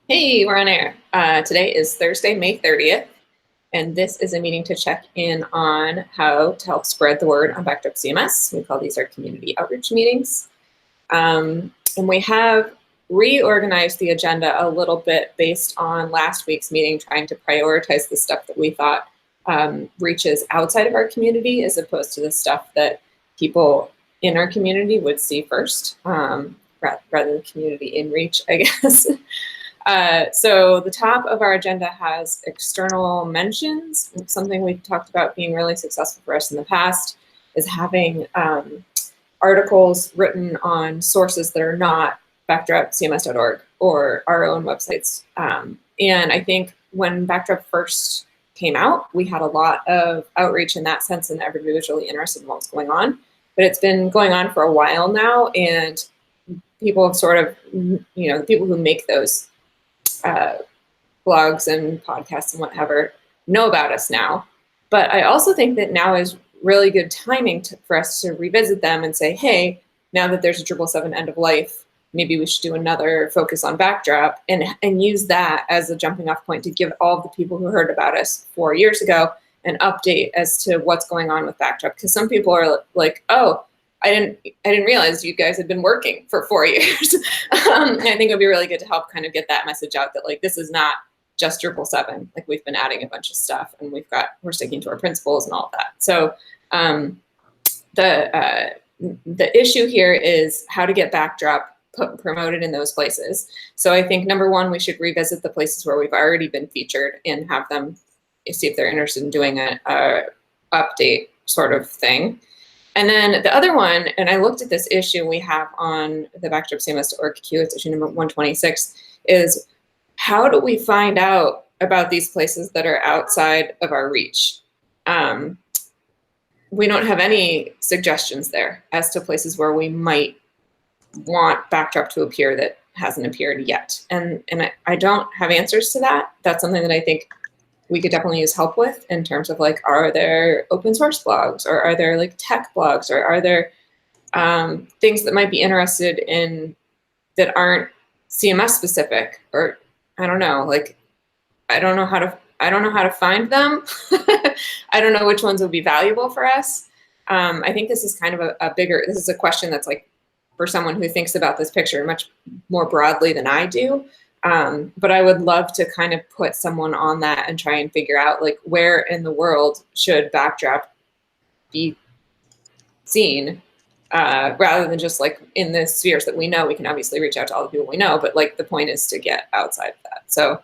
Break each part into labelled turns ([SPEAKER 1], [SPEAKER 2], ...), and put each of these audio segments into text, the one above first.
[SPEAKER 1] Hey, we're on air. Today is Thursday, May 30th, and this is a meeting to check in on how to help spread the word on Backed Up CMS. We call these our community outreach meetings. And we have reorganized the agenda a little bit based on last week's meeting, trying to prioritize the stuff that we thought reaches outside of our community as opposed to the stuff that people in our community would see first, rather than community in reach, I guess. So the top of our agenda has external mentions. Something we've talked about being really successful for us in the past is having articles written on sources that are not backdropcms.org or our own websites. And I think when Backdrop first came out, we had a lot of outreach in that sense, and everybody was really interested in what was going on. But it's been going on for a while now, and people have sort of, the people who make those blogs and podcasts and whatever know about us now. But I also think that now is really good timing for us to revisit them and say, hey, now that there's a 777 end of life, maybe we should do another focus on Backdrop and use that as a jumping off point to give all the people who heard about us 4 years ago an update as to what's going on with Backdrop. Because some people are like, oh, I didn't realize you guys had been working for 4 years. And I think it would be really good to help kind of get that message out that like this is not just 777. Like we've been adding a bunch of stuff, and we're sticking to our principles and all of that. So the issue here is how to get Backdrop promoted in those places. So I think number one, we should revisit the places where we've already been featured and have them see if they're interested in doing a update sort of thing. And then the other one, and I looked at this issue we have on the backdropcms.org queue, it's issue number 126, is how do we find out about these places that are outside of our reach? We don't have any suggestions there as to places where we might want Backdrop to appear that hasn't appeared yet. And I don't have answers to that. That's something that I think we could definitely use help with in terms of like, are there open source blogs, or are there like tech blogs, or are there things that might be interested in that aren't CMS specific, or I don't know, like, I don't know how to find them. I don't know which ones would be valuable for us. I think this is kind of this is a question that's like for someone who thinks about this picture much more broadly than I do. But I would love to kind of put someone on that and try and figure out like where in the world should Backdrop be seen, rather than just like in the spheres that we know. We can obviously reach out to all the people we know, but like the point is to get outside of that. So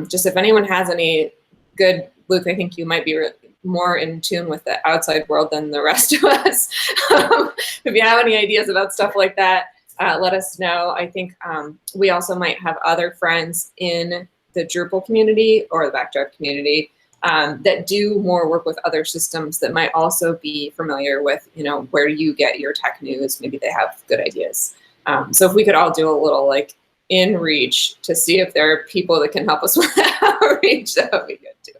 [SPEAKER 1] just if anyone has any good, Luke, I think you might be more in tune with the outside world than the rest of us. If you have any ideas about stuff like that, let us know. I think we also might have other friends in the Drupal community or the Backdrop community that do more work with other systems that might also be familiar with, where you get your tech news. Maybe they have good ideas. So if we could all do a little like in reach to see if there are people that can help us with outreach, that would be good too.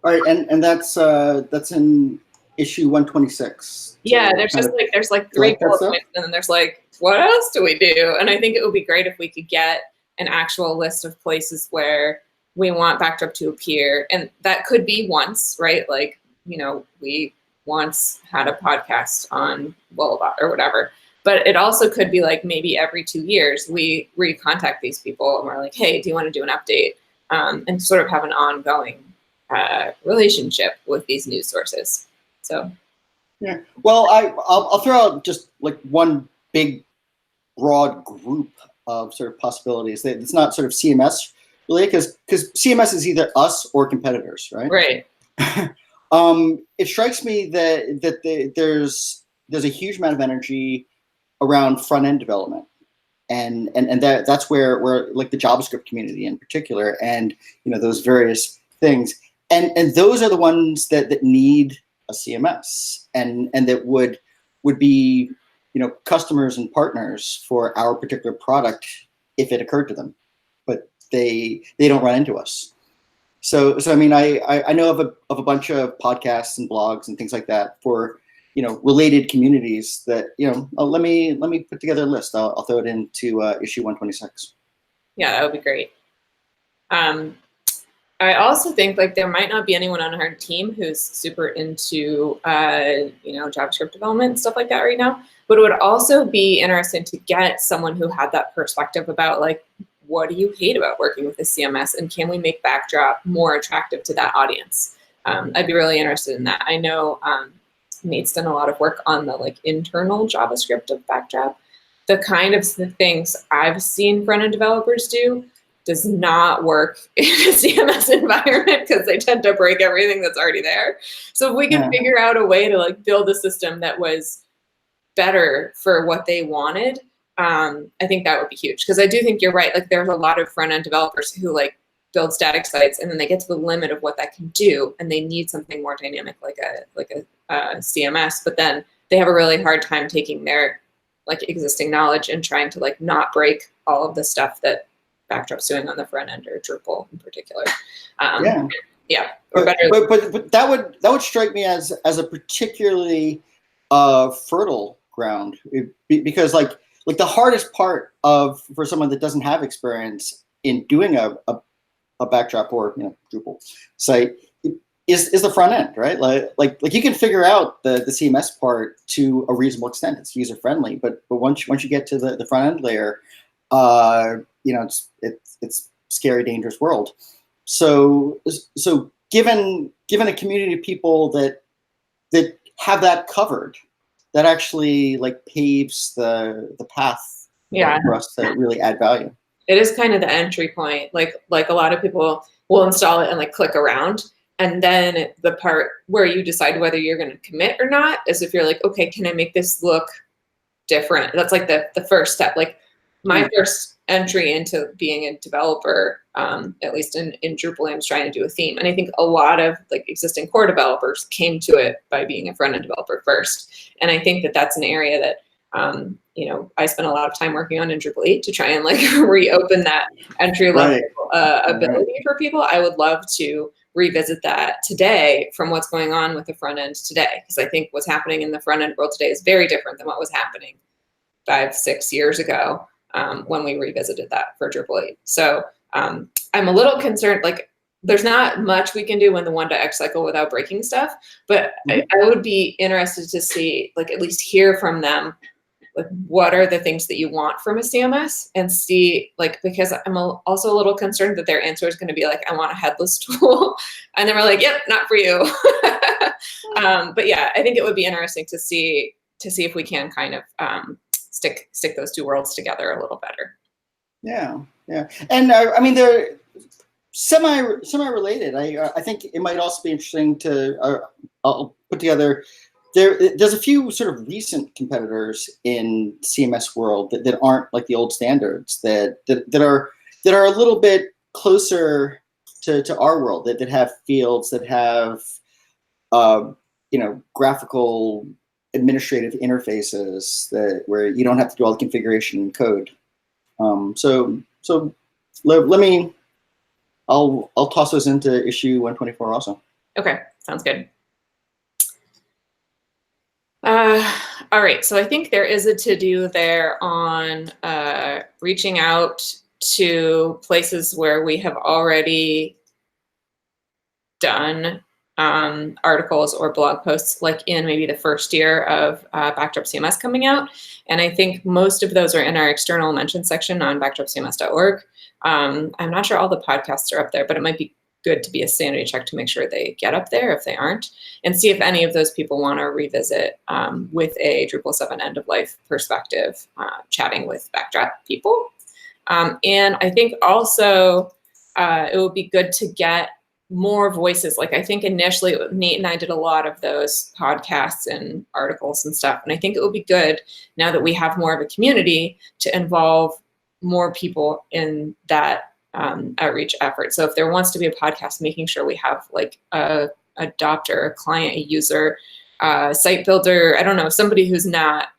[SPEAKER 2] All right, and that's in issue 126.
[SPEAKER 1] Yeah, there's like 3 bullet points, and then there's like, what else do we do? And I think it would be great if we could get an actual list of places where we want Backdrop to appear. And that could be once, right? Like, we once had a podcast on Lullabot or whatever. But it also could be like maybe every 2 years we recontact these people and we're like, hey, do you want to do an update? And sort of have an ongoing relationship with these news sources. So.
[SPEAKER 2] Yeah. Well, I'll throw out just like one big, broad group of sort of possibilities. It's not sort of CMS related, because CMS is either us or competitors, right?
[SPEAKER 1] Right.
[SPEAKER 2] It strikes me that there's a huge amount of energy around front end development, and that's where like the JavaScript community in particular, and those various things, and those are the ones that need a CMS, and that would be customers and partners for our particular product if it occurred to them, but they don't run into us. So I mean, I know of a bunch of podcasts and blogs and things like that for related communities that let me put together a list. I'll throw it into issue 126.
[SPEAKER 1] Yeah, that would be great. I also think like there might not be anyone on our team who's super into JavaScript development and stuff like that right now. But it would also be interesting to get someone who had that perspective about like, what do you hate about working with the CMS, and can we make Backdrop more attractive to that audience? I'd be really interested in that. I know Nate's done a lot of work on the like internal JavaScript of Backdrop. The kind of things I've seen front-end developers do does not work in a CMS environment because they tend to break everything that's already there. So if we can figure out a way to like build a system that was better for what they wanted, I think that would be huge. Because I do think you're right. Like there's a lot of front-end developers who like build static sites and then they get to the limit of what that can do and they need something more dynamic like a CMS, but then they have a really hard time taking their like existing knowledge and trying to like not break all of the stuff that Backdrop's doing on the front end, or Drupal in particular. Or better.
[SPEAKER 2] But that would strike me as a particularly fertile ground, because like the hardest part for someone that doesn't have experience in doing a Backdrop or Drupal site is the front end, right? Like you can figure out the CMS part to a reasonable extent. It's user friendly, but once you get to the front end layer, it's scary, dangerous world. So given a community of people that have that covered, that actually like paves the path for us to really add value.
[SPEAKER 1] It is kind of the entry point. Like a lot of people will install it and like click around. And then the part where you decide whether you're going to commit or not is if you're like, okay, can I make this look different? That's like the first step. Like my first entry into being a developer, at least in Drupal, I was trying to do a theme. And I think a lot of like existing core developers came to it by being a front-end developer first. And I think that that's an area that, I spent a lot of time working on in Drupal 8 to try and like reopen that entry level ability for people. I would love to revisit that today from what's going on with the front end today. Because I think what's happening in the front end world today is very different than what was happening 5-6 years ago when we revisited that for Drupal 8. So I'm a little concerned, like there's not much we can do in the 1.x cycle without breaking stuff, but I would be interested to see, like at least hear from them, like what are the things that you want from a CMS, and see, like, because I'm also a little concerned that their answer is going to be like, I want a headless tool. And then we're like, yep, not for you. But yeah, I think it would be interesting to see if we can kind of stick those two worlds together a little better.
[SPEAKER 2] Yeah. And I mean, they're semi-related. I think it might also be interesting to I'll put together. There's a few sort of recent competitors in CMS world that aren't like the old standards that are a little bit closer to our world, that have fields, that have graphical administrative interfaces where you don't have to do all the configuration in code. So let me. I'll toss those into issue 124 also.
[SPEAKER 1] Okay, sounds good. All right, so I think there is a to-do there on reaching out to places where we have already done articles or blog posts, like in maybe the first year of Backdrop CMS coming out. And I think most of those are in our external mention section on backdropcms.org. I'm not sure all the podcasts are up there, but it might be good to be a sanity check to make sure they get up there if they aren't, and see if any of those people want to revisit with a Drupal 7 end of life perspective, chatting with Backdrop people. And I think also it would be good to get more voices. Like I think initially Nate and I did a lot of those podcasts and articles and stuff. And I think it would be good now that we have more of a community to involve more people in that outreach effort. So if there wants to be a podcast, making sure we have like a adopter, a client, a user, site builder, I don't know, somebody who's not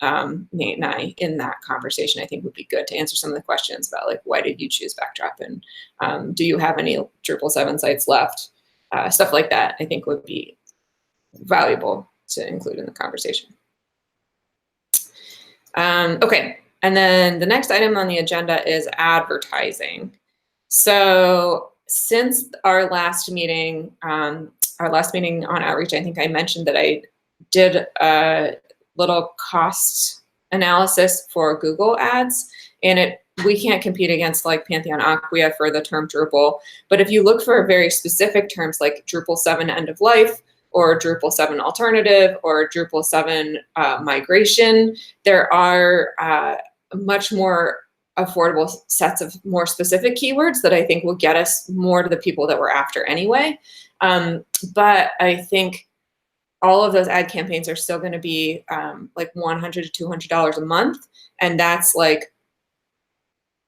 [SPEAKER 1] Nate and I in that conversation, I think would be good to answer some of the questions about like, why did you choose Backdrop? And do you have any Drupal 7 sites left? Stuff like that, I think would be valuable to include in the conversation. Okay, and then the next item on the agenda is advertising. So since our last meeting on outreach, I think I mentioned that I did a little cost analysis for Google Ads, and we can't compete against like Pantheon Acquia for the term Drupal. But if you look for very specific terms like Drupal 7 end of life, or Drupal 7 alternative, or Drupal 7 migration, there are much more affordable sets of more specific keywords that I think will get us more to the people that we're after anyway. But I think all of those ad campaigns are still going to be like $100 to $200 a month. And that's like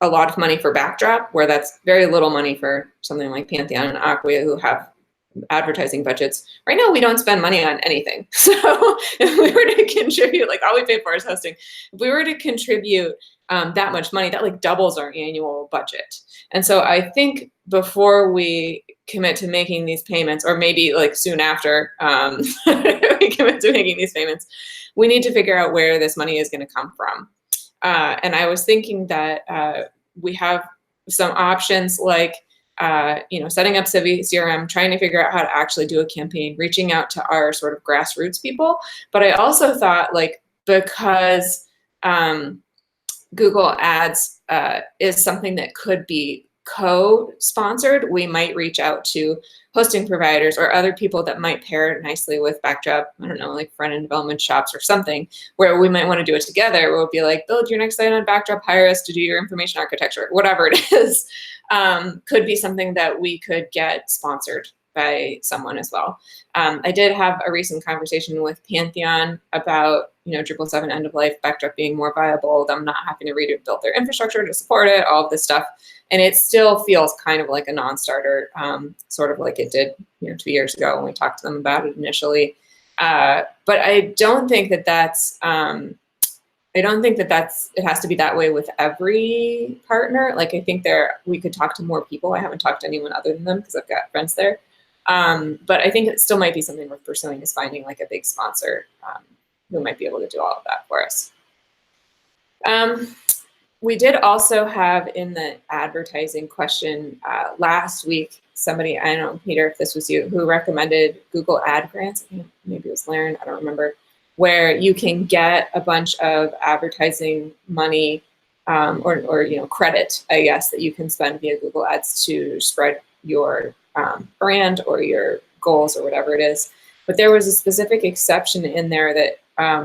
[SPEAKER 1] a lot of money for Backdrop, where that's very little money for something like Pantheon and Acquia, who have advertising budgets. Right now, we don't spend money on anything. So if we were to contribute, like all we pay for is hosting, if we were to contribute that much money, that like doubles our annual budget. And so I think before we commit to making these payments, or maybe like soon after we commit to making these payments, we need to figure out where this money is going to come from. And I was thinking that we have some options like setting up Civi CRM, trying to figure out how to actually do a campaign, reaching out to our sort of grassroots people. But I also thought, like, because Google Ads is something that could be co-sponsored, we might reach out to hosting providers or other people that might pair nicely with Backdrop, I don't know, like front-end development shops or something, where we might want to do it together, where we'll be like, build your next site on Backdrop, hire us to do your information architecture, whatever it is. Could be something that we could get sponsored by someone as well. I did have a recent conversation with Pantheon about, Drupal 7 end of life, Backdrop being more viable, them not having to rebuild their infrastructure to support it, all of this stuff. And it still feels kind of like a non-starter, sort of like it did, 2 years ago when we talked to them about it initially. But I don't think that that's, it has to be that way with every partner. Like, I think we could talk to more people. I haven't talked to anyone other than them because I've got friends there. But I think it still might be something worth pursuing, is finding like a big sponsor who might be able to do all of that for us. We did also have in the advertising question last week, somebody, I don't know, Peter, if this was you, who recommended Google Ad Grants. I think maybe it was Laren, I don't remember, where you can get a bunch of advertising money or credit, I guess, that you can spend via Google Ads to spread your brand or your goals or whatever it is. But there was a specific exception in there that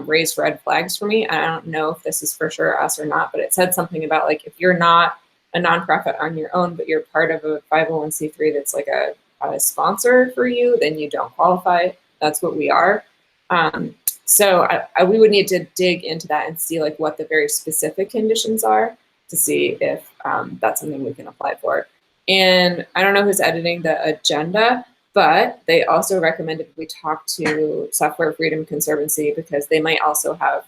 [SPEAKER 1] raised red flags for me. I don't know if this is for sure us or not, but it said something about, like, if you're not a nonprofit on your own, but you're part of a 501c3 that's like a sponsor for you, then you don't qualify. That's what we are. So we would need to dig into that and see like what the very specific conditions are to see if that's something we can apply for. And I don't know who's editing the agenda, but they also recommended we talk to Software Freedom Conservancy, because they might also have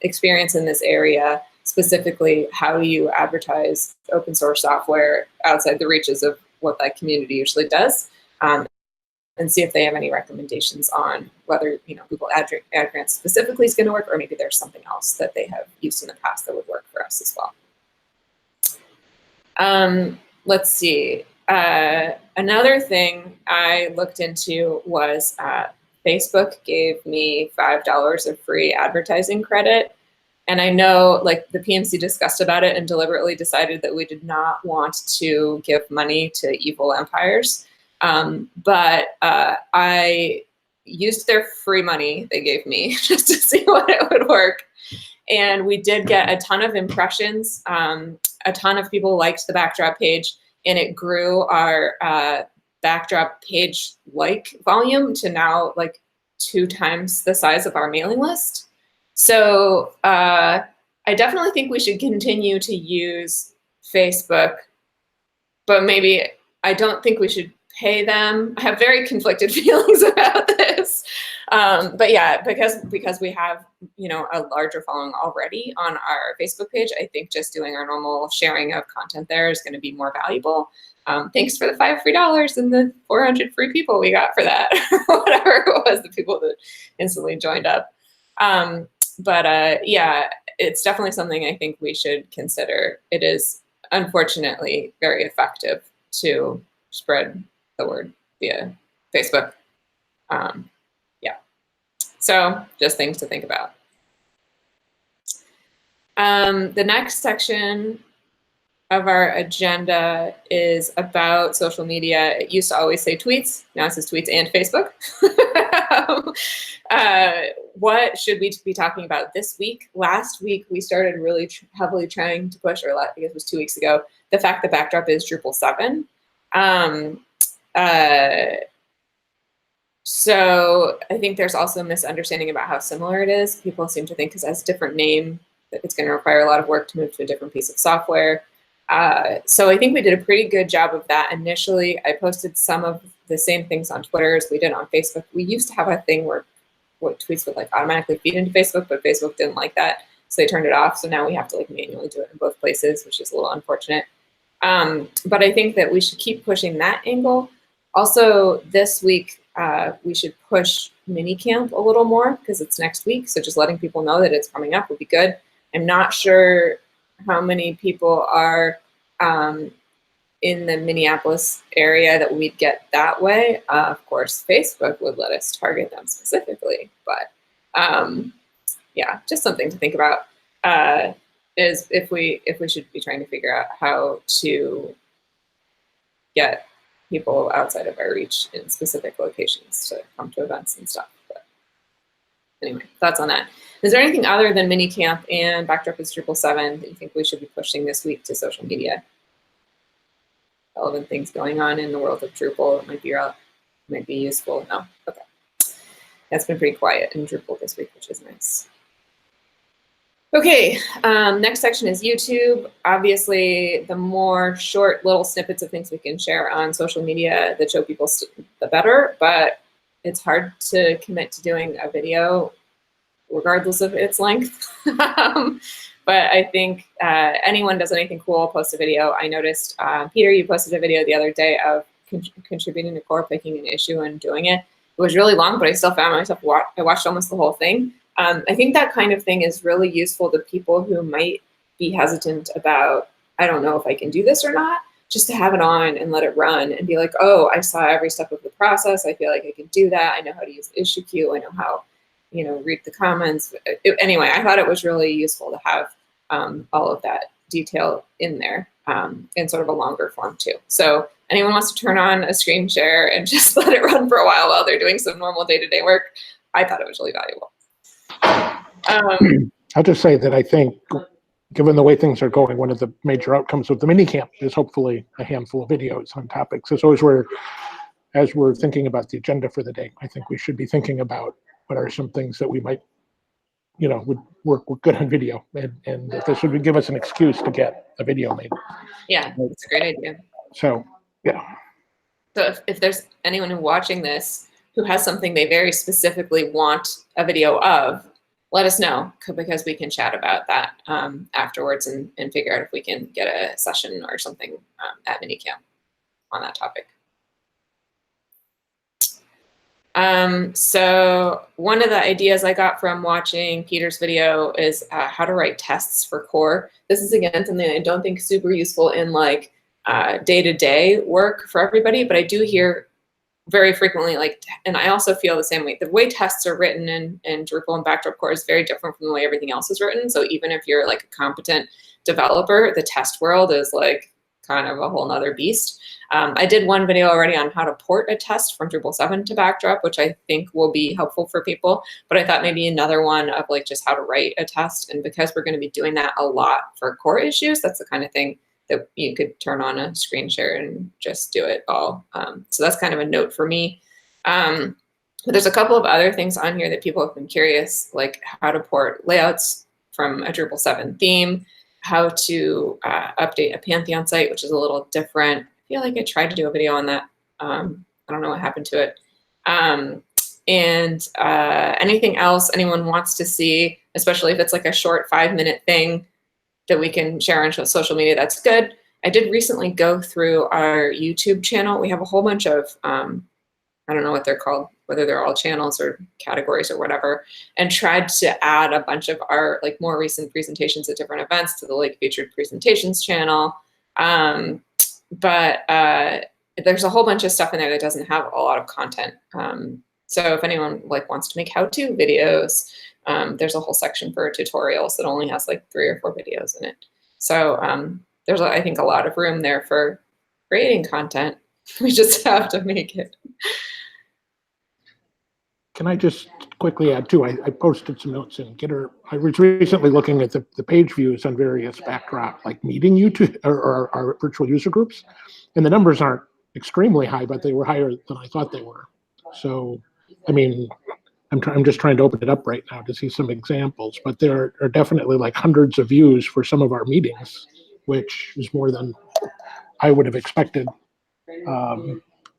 [SPEAKER 1] experience in this area, specifically how you advertise open source software outside the reaches of what that community usually does. And see if they have any recommendations on whether Google Ad Grants specifically is going to work, or maybe there's something else that they have used in the past that would work for us as well. Let's see. Another thing I looked into was Facebook gave me $5 of free advertising credit. And I know, like, the PMC discussed about it and deliberately decided that we did not want to give money to evil empires. But I used their free money they gave me just to see what it would work. And we did get a ton of impressions. A ton of people liked the Backdrop page, and it grew our Backdrop page volume to now like 2 times the size of our mailing list. So I definitely think we should continue to use Facebook, but maybe I don't think we should pay them. I have very conflicted feelings about this. But yeah, because we have, a larger following already on our Facebook page, I think just doing our normal sharing of content there is going to be more valuable. Thanks for the $5 free and the 400 free people we got for that, whatever it was, the people that instantly joined up. But yeah, it's definitely something I think we should consider. It is unfortunately very effective to spread the word via Facebook. Yeah, so just things to think about. The next section of our agenda is about social media. It used to always say tweets. Now it says tweets and Facebook. What should we be talking about this week? Last week, we started really heavily trying to push, or I guess it was 2 weeks ago, the fact that Backdrop is Drupal 7. So I think there's also a misunderstanding about how similar it is. People seem to think because it has a different name, that it's going to require a lot of work to move to a different piece of software. So I think we did a pretty good job of that initially. I posted some of the same things on Twitter as we did on Facebook. We used to have a thing where what tweets would like automatically feed into Facebook, but Facebook didn't like that, so they turned it off. So now we have to like manually do it in both places, which is a little unfortunate. But I think that we should keep pushing that angle. Also, this week we should push Minicamp a little more because it's next week. So just letting people know that it's coming up would be good. I'm not sure how many people are in the Minneapolis area that we'd get that way. Of course, Facebook would let us target them specifically, but yeah, just something to think about is if we should be trying to figure out how to get people outside of our reach in specific locations to come to events and stuff. But anyway, thoughts on that. Is there anything other than Minicamp and Backdrop is Drupal 7 that you think we should be pushing this week to social media? Relevant things going on in the world of Drupal that might be useful? No? Okay. That's been pretty quiet in Drupal this week, which is nice. Okay, next section is YouTube. Obviously, the more short little snippets of things we can share on social media that show people, the better, but it's hard to commit to doing a video regardless of its length. But I think anyone does anything cool, post a video. I noticed, Peter, you posted a video the other day of contributing to core, picking an issue and doing it. It was really long, but I still found myself, I watched almost the whole thing. I think that kind of thing is really useful to people who might be hesitant about, I don't know if I can do this or not, just to have it on and let it run and be like, oh, I saw every step of the process. I feel like I can do that. I know how to use the issue queue. I know how, read the comments. Anyway, I thought it was really useful to have all of that detail in there in sort of a longer form too. So anyone wants to turn on a screen share and just let it run for a while they're doing some normal day-to-day work, I thought it was really valuable.
[SPEAKER 3] I'll just say that I think, given the way things are going, one of the major outcomes of the Minicamp is hopefully a handful of videos on topics. So as we're thinking about the agenda for the day, I think we should be thinking about what are some things that we might, would work good on video, and if this would give us an excuse to get a video made.
[SPEAKER 1] Yeah, it's a great idea.
[SPEAKER 3] So, yeah.
[SPEAKER 1] So if there's anyone watching this who has something they very specifically want a video of, let us know, because we can chat about that afterwards and figure out if we can get a session or something at Minicamp on that topic. So one of the ideas I got from watching Peter's video is how to write tests for core. This is, again, something I don't think super useful in like day-to-day work for everybody, but I do hear very frequently, and I also feel the same way. The way tests are written in Drupal and Backdrop core is very different from the way everything else is written. So even if you're like a competent developer, the test world is like kind of a whole nother beast. I did one video already on how to port a test from Drupal 7 to Backdrop, which I think will be helpful for people. But I thought maybe another one of like just how to write a test. And because we're going to be doing that a lot for core issues, that's the kind of thing that you could turn on a screen share and just do it all. So that's kind of a note for me. But there's a couple of other things on here that people have been curious, like how to port layouts from a Drupal 7 theme, how to update a Pantheon site, which is a little different. I feel like I tried to do a video on that. I don't know what happened to it. And anything else anyone wants to see, especially if it's like a short 5-minute thing that we can share on social media, that's good. I did recently go through our YouTube channel. We have a whole bunch of, I don't know what they're called, whether they're all channels or categories or whatever, and tried to add a bunch of our like more recent presentations at different events to the like featured presentations channel. But there's a whole bunch of stuff in there that doesn't have a lot of content. So if anyone like wants to make how-to videos, there's a whole section for tutorials that only has like 3 or 4 videos in it. So there's, I think, a lot of room there for creating content. We just have to make it.
[SPEAKER 3] Can I just quickly add too? I posted some notes in Gitter. I was recently looking at the page views on various backdrop, like meeting YouTube or our virtual user groups, and the numbers aren't extremely high, but they were higher than I thought they were. So, I mean, I'm just trying to open it up right now to see some examples, but there are definitely like hundreds of views for some of our meetings, which is more than I would have expected.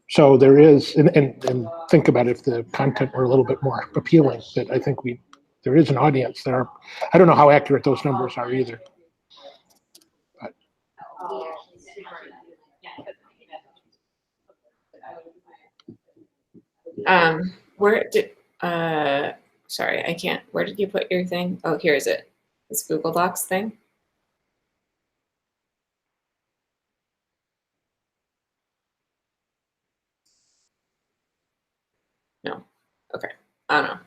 [SPEAKER 3] So there is, and think about if the content were a little bit more appealing, that I think there is an audience there. I don't know how accurate those numbers are either. But.
[SPEAKER 1] Where did, sorry, I can't, where did you put your thing? Oh, here is it. This Google Docs thing. No. Okay. I don't know.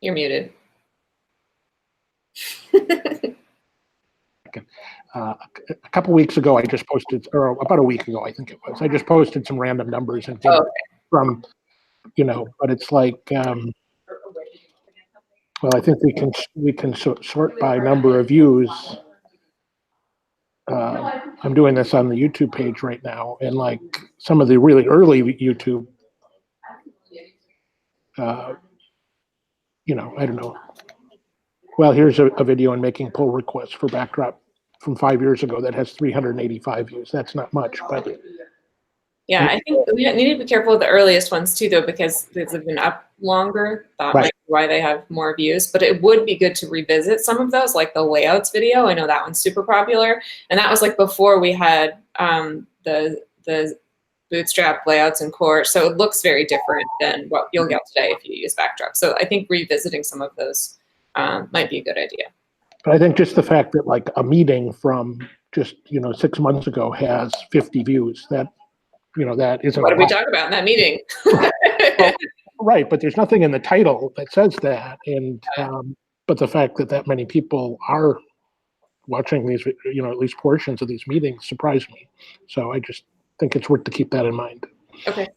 [SPEAKER 1] You're muted.
[SPEAKER 3] A couple weeks ago, I just posted, or about a week ago, I think it was, I just posted some random numbers and things from, but it's like, well, I think we can sort by number of views. I'm doing this on the YouTube page right now, and like some of the really early YouTube, I don't know. Well, here's a video on making pull requests for backdrop from 5 years ago that has 385 views. That's not much, but.
[SPEAKER 1] Yeah, I think we need to be careful with the earliest ones too, though, because they've been up longer. That might be why they have more views. But it would be good to revisit some of those, like the layouts video. I know that one's super popular, and that was like before we had the Bootstrap layouts in Core. So it looks very different than what you'll get today if you use Backdrop. So I think revisiting some of those might be a good idea.
[SPEAKER 3] But I think just the fact that like a meeting from just 6 months ago has 50 views, that isn't.
[SPEAKER 1] What did we talk about in that meeting?
[SPEAKER 3] Well, right, but there's nothing in the title that says that, and but the fact that many people are watching these, at least portions of these meetings, surprised me. So I just think it's worth to keep that in mind.
[SPEAKER 1] Okay.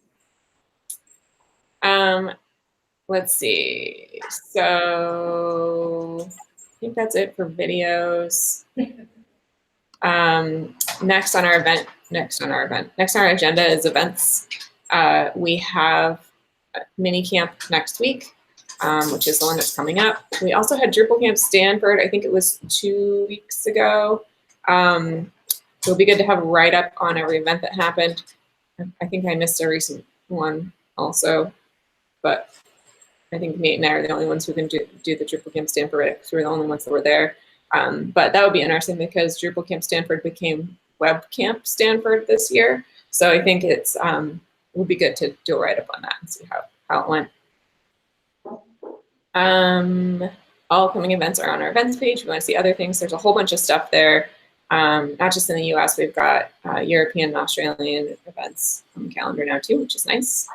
[SPEAKER 1] Let's see. So I think that's it for videos. Next on our agenda is events. We have mini camp next week, which is the one that's coming up. We also had Drupal Camp Stanford. I think it was 2 weeks ago. It'll be good to have a write-up on every event that happened. I think I missed a recent one also, but I think Nate and I are the only ones who can do the Drupal Camp Stanford write-up because we're the only ones that were there. But that would be interesting because Drupal Camp Stanford became Web Camp Stanford this year. So I think it would be good to do a write-up on that and see how it went. All upcoming events are on our events page. If you want to see other things, there's a whole bunch of stuff there. Not just in the US, we've got European and Australian events on the calendar now too, which is nice.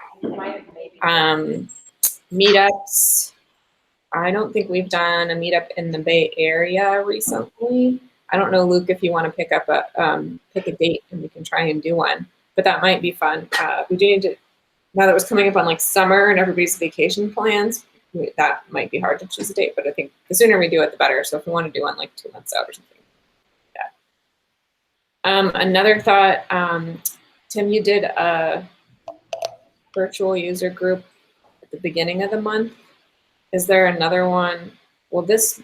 [SPEAKER 1] Meetups. I don't think we've done a meetup in the Bay Area recently. I don't know, Luke, if you want to pick a date and we can try and do one, but that might be fun. We do need to, now that it was coming up on like summer and everybody's vacation plans, that might be hard to choose a date, but I think the sooner we do it, the better. So if we want to do one like 2 months out or something. Yeah. Another thought, Tim, you did a virtual user group at the beginning of the month. Is there another one? Well, this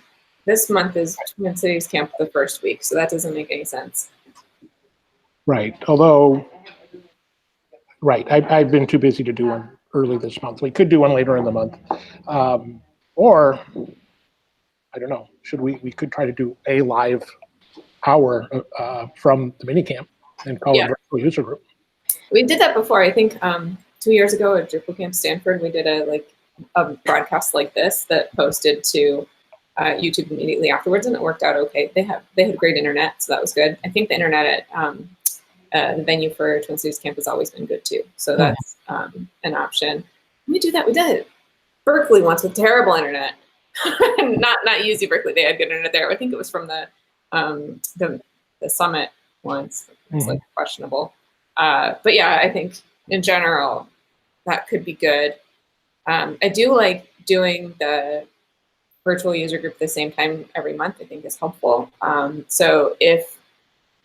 [SPEAKER 1] month is Twin Cities Camp the first week, so that doesn't make any sense.
[SPEAKER 3] Right. Although, right, I've been too busy to do one early this month. We could do one later in the month, or I don't know. We could try to do a live hour from the minicamp and call it a virtual user group.
[SPEAKER 1] We did that before. I think 2 years ago at Drupal Camp Stanford, we did a broadcast like this that posted to YouTube immediately afterwards, and it worked out okay. They had great internet, so that was good. I think the internet at the venue for Twin Cities Camp has always been good too. So that's an option. We do that. We did it. Berkeley once with terrible internet. not UC Berkeley. They had good internet there. I think it was from the summit once. It's like questionable. But yeah, I think in general that could be good. I do like doing the virtual user group at the same time every month. I think is helpful. So if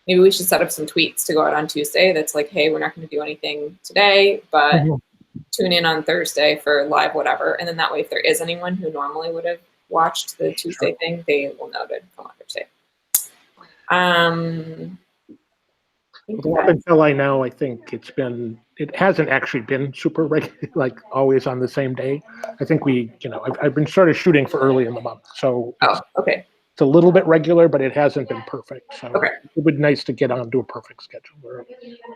[SPEAKER 1] maybe we should set up some tweets to go out on Tuesday. That's like, hey, we're not going to do anything today, but tune in on Thursday for live whatever. And then that way, if there is anyone who normally would have watched the Tuesday thing, they will know to come on Thursday.
[SPEAKER 3] Up until I know, I think it hasn't actually been super regular, like always on the same day. I think I've been sort of shooting for early in the month. So
[SPEAKER 1] okay.
[SPEAKER 3] It's a little bit regular, but it hasn't been perfect. So
[SPEAKER 1] Okay.
[SPEAKER 3] it would be nice to get onto a perfect schedule or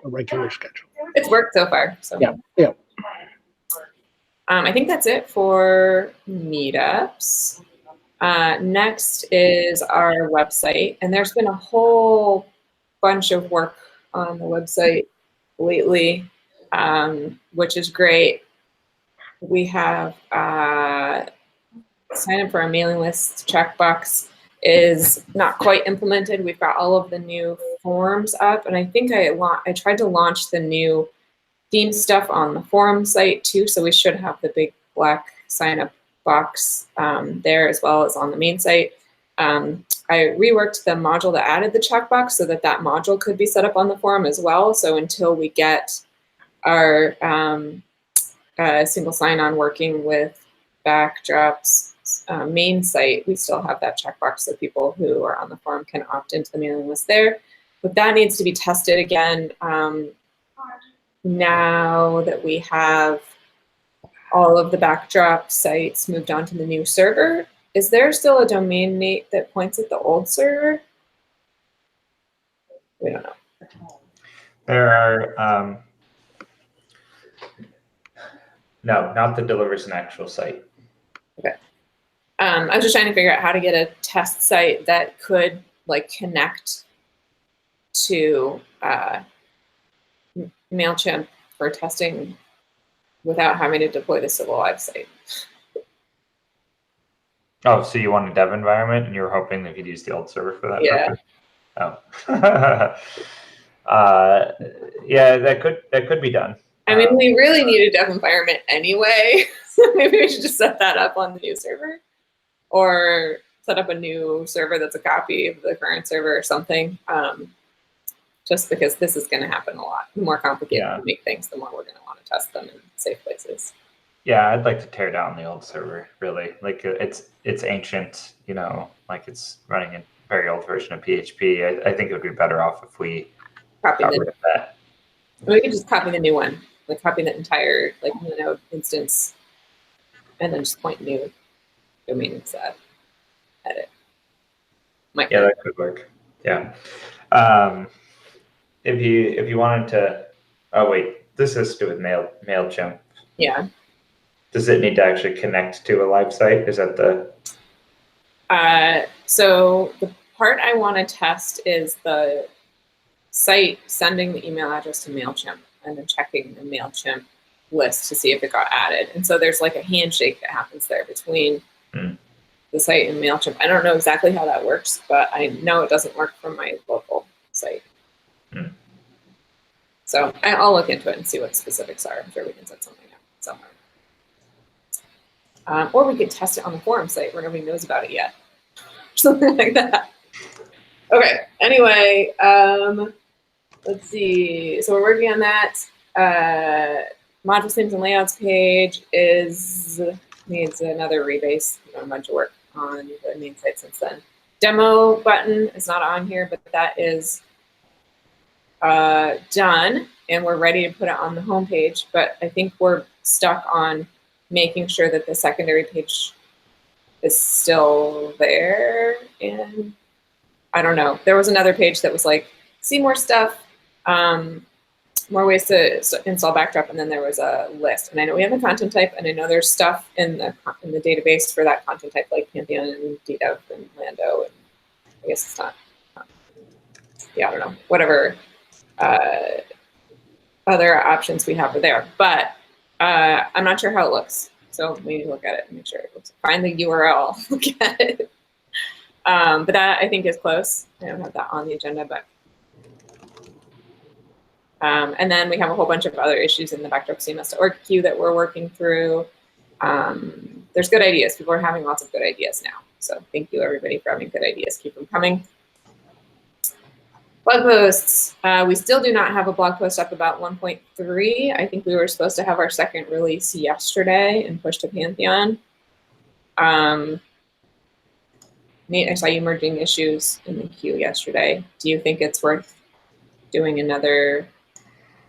[SPEAKER 3] a regular schedule.
[SPEAKER 1] It's worked so far. So
[SPEAKER 3] Yeah.
[SPEAKER 1] I think that's it for meetups. Next is our website, and there's been a whole bunch of work on the website lately, which is great. We have sign up for a mailing list checkbox is not quite implemented. We've got all of the new forms up, and I think I tried to launch the new theme stuff on the forum site too, so we should have the big black sign up box there as well as on the main site. I reworked the module that added the checkbox so that module could be set up on the forum as well. So until we get our single sign-on working with Backdrop's main site, we still have that checkbox so people who are on the forum can opt into the mailing list there. But that needs to be tested again now that we have all of the Backdrop sites moved on to the new server. Is there still a domain name that points at the old server? We don't know.
[SPEAKER 4] There are, no, not that delivers an actual site.
[SPEAKER 1] Okay. I was just trying to figure out how to get a test site that could like connect to MailChimp for testing without having to deploy the Silverlive site.
[SPEAKER 4] Oh, so you want a dev environment and you were hoping that you'd use the old server for that
[SPEAKER 1] Yeah.
[SPEAKER 4] purpose? Oh. Yeah, that could be done.
[SPEAKER 1] I mean, we really need a dev environment anyway. So maybe we should just set that up on the new server or set up a new server that's a copy of the current server or something. Just because this is going to happen a lot. The more complicated we make things, the more we're going to want to test them in safe places.
[SPEAKER 4] Yeah, I'd like to tear down the old server, really. Like it's ancient, like it's running a very old version of PHP. I think it would be better off if we
[SPEAKER 1] copy
[SPEAKER 4] got rid of that.
[SPEAKER 1] We could just copy the new one, like copy the entire Linode instance, and then just point new domains at edit.
[SPEAKER 4] Yeah, that could work. Yeah. If you wanted to, oh wait, this has to do with MailChimp.
[SPEAKER 1] Yeah.
[SPEAKER 4] Does it need to actually connect to a live site? Is that the?
[SPEAKER 1] So the part I want to test is the site sending the email address to MailChimp and then checking the MailChimp list to see if it got added. And so there's like a handshake that happens there between the site and MailChimp. I don't know exactly how that works, but I know it doesn't work from my local site. So I'll look into it and see what the specifics are. I'm sure we can set something up somewhere. Or we could test it on the forum site where nobody knows about it yet. Something like that. Okay, anyway, let's see. So we're working on that. Module themes and layouts page needs another rebase. We've done a bunch of work on the main site since then. Demo button is not on here, but that is done, and we're ready to put it on the home page. But I think we're stuck on making sure that the secondary page is still there. And I don't know. There was another page that was like, see more stuff, more ways to install Backdrop, and then there was a list. And I know we have a content type, and I know there's stuff in the database for that content type, like Pantheon and DDEV and Lando. And I guess it's not. Yeah, I don't know. Whatever other options we have are there. But I'm not sure how it looks. So we need to look at it and make sure it looks. Find the URL, look at it. But that I think is close. I don't have that on the agenda, but. And then we have a whole bunch of other issues in the backdropcms.org queue that we're working through. There's good ideas. People are having lots of good ideas now. So thank you everybody for having good ideas. Keep them coming. Blog posts. We still do not have a blog post up about 1.3. I think we were supposed to have our second release yesterday and pushed to Pantheon. Nate, I saw you merging issues in the queue yesterday. Do you think it's worth doing another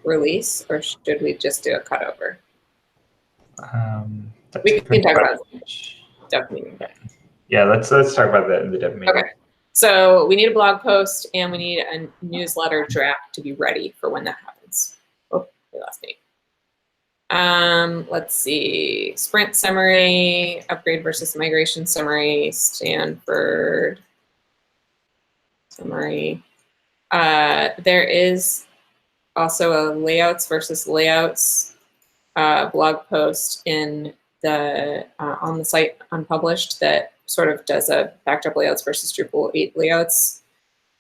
[SPEAKER 1] release, or should we just do a cutover? We can talk about dev meeting.
[SPEAKER 4] Yeah, let's talk about the dev meeting.
[SPEAKER 1] Okay. So we need a blog post and we need a newsletter draft to be ready for when that happens. Oh, we lost Nate. Let's see. Sprint summary, upgrade versus migration summary, Stanford summary. There is also a layouts versus layouts blog post in the on the site unpublished that sort of does a backdrop layouts versus Drupal 8 layouts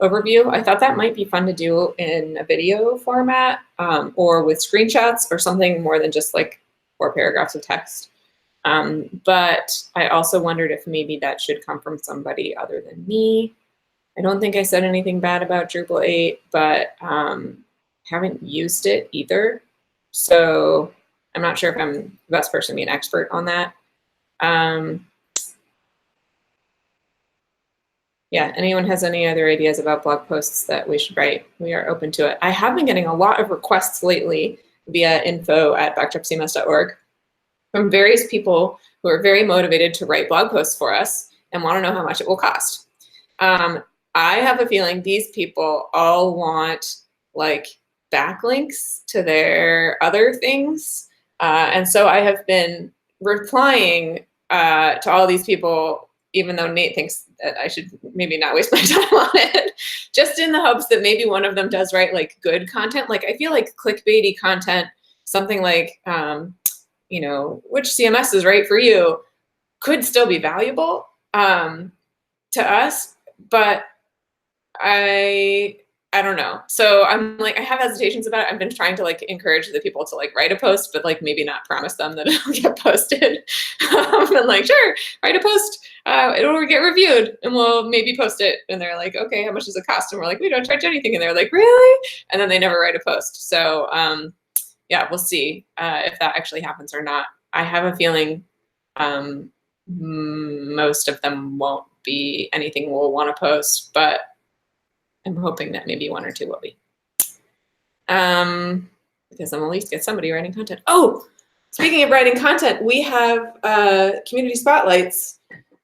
[SPEAKER 1] overview. I thought that might be fun to do in a video format or with screenshots or something more than just like 4 paragraphs of text. But I also wondered if maybe that should come from somebody other than me. I don't think I said anything bad about Drupal 8, but haven't used it either. So I'm not sure if I'm the best person to be an expert on that. Yeah, anyone has any other ideas about blog posts that we should write? We are open to it. I have been getting a lot of requests lately via info@backdropcms.org from various people who are very motivated to write blog posts for us and want to know how much it will cost. I have a feeling these people all want like backlinks to their other things. And so I have been replying to all these people, even though Nate thinks that I should maybe not waste my time on it, just in the hopes that maybe one of them does write like good content. Like I feel like clickbaity content, something like, you know, which CMS is right for you, could still be valuable to us, but I don't know. So I'm like, I have hesitations about it. I've been trying to like encourage the people to like write a post, but like maybe not promise them that it'll get posted. And like, sure, write a post, it'll get reviewed and we'll maybe post it. And they're like, okay, how much does it cost? And we're like, we don't charge anything. And they're like, really? And then they never write a post. So yeah, we'll see if that actually happens or not. I have a feeling most of them won't be anything we'll want to post, but I'm hoping that maybe 1 or 2 will be. Because then we'll at least get somebody writing content. Oh, speaking of writing content, we have community spotlights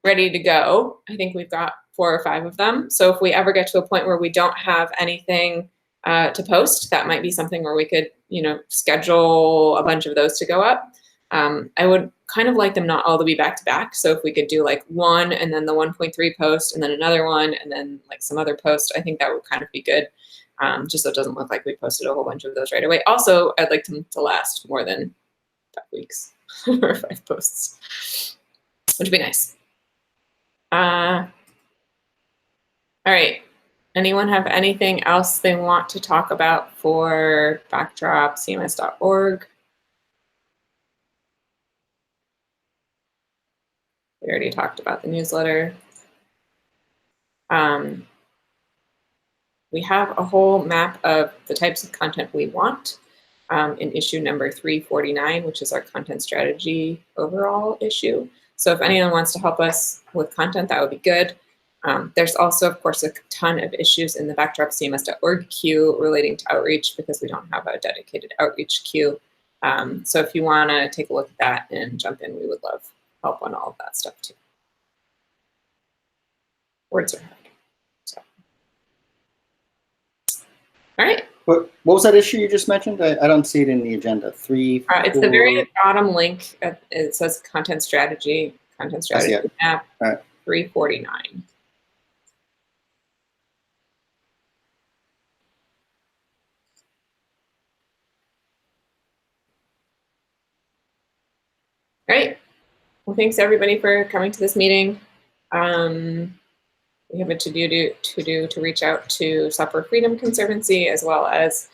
[SPEAKER 1] ready to go. I think we've got 4 or 5 of them. So if we ever get to a point where we don't have anything to post, that might be something where we could, you know, schedule a bunch of those to go up. I would kind of like them not all to be back to back. So if we could do like 1 and then the 1.3 post and then another one and then like some other post, I think that would kind of be good. Just so it doesn't look like we posted a whole bunch of those right away. Also, I'd like them to last more than 5 weeks or 5 posts, which would be nice. All right. Anyone have anything else they want to talk about for backdropcms.org? We already talked about the newsletter. We have a whole map of the types of content we want in issue number 349, which is our content strategy overall issue. So if anyone wants to help us with content, that would be good. There's also, of course, a ton of issues in the backdropcms.org queue relating to outreach because we don't have a dedicated outreach queue. So if you want to take a look at that and jump in, we would love help on all of that stuff too. Words are hard. So. All right.
[SPEAKER 2] What was that issue you just mentioned? I don't see it in the agenda. 3, 4.
[SPEAKER 1] It's the very bottom link. It says content strategy map 349. All right. Well, thanks everybody for coming to this meeting. We have a to reach out to Software Freedom Conservancy as well as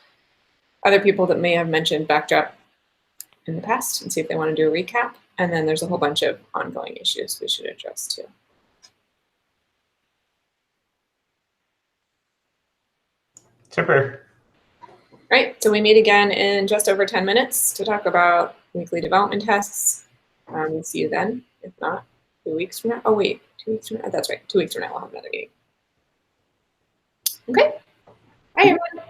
[SPEAKER 1] other people that may have mentioned Backdrop in the past and see if they want to do a recap. And then there's a whole bunch of ongoing issues we should address too.
[SPEAKER 4] Super.
[SPEAKER 1] Right, so we meet again in just over 10 minutes to talk about weekly development tests. We'll see you then. If not, 2 weeks from now. Oh wait, 2 weeks from now. That's right. 2 weeks from now, we'll have another meeting. Okay. Bye, everyone.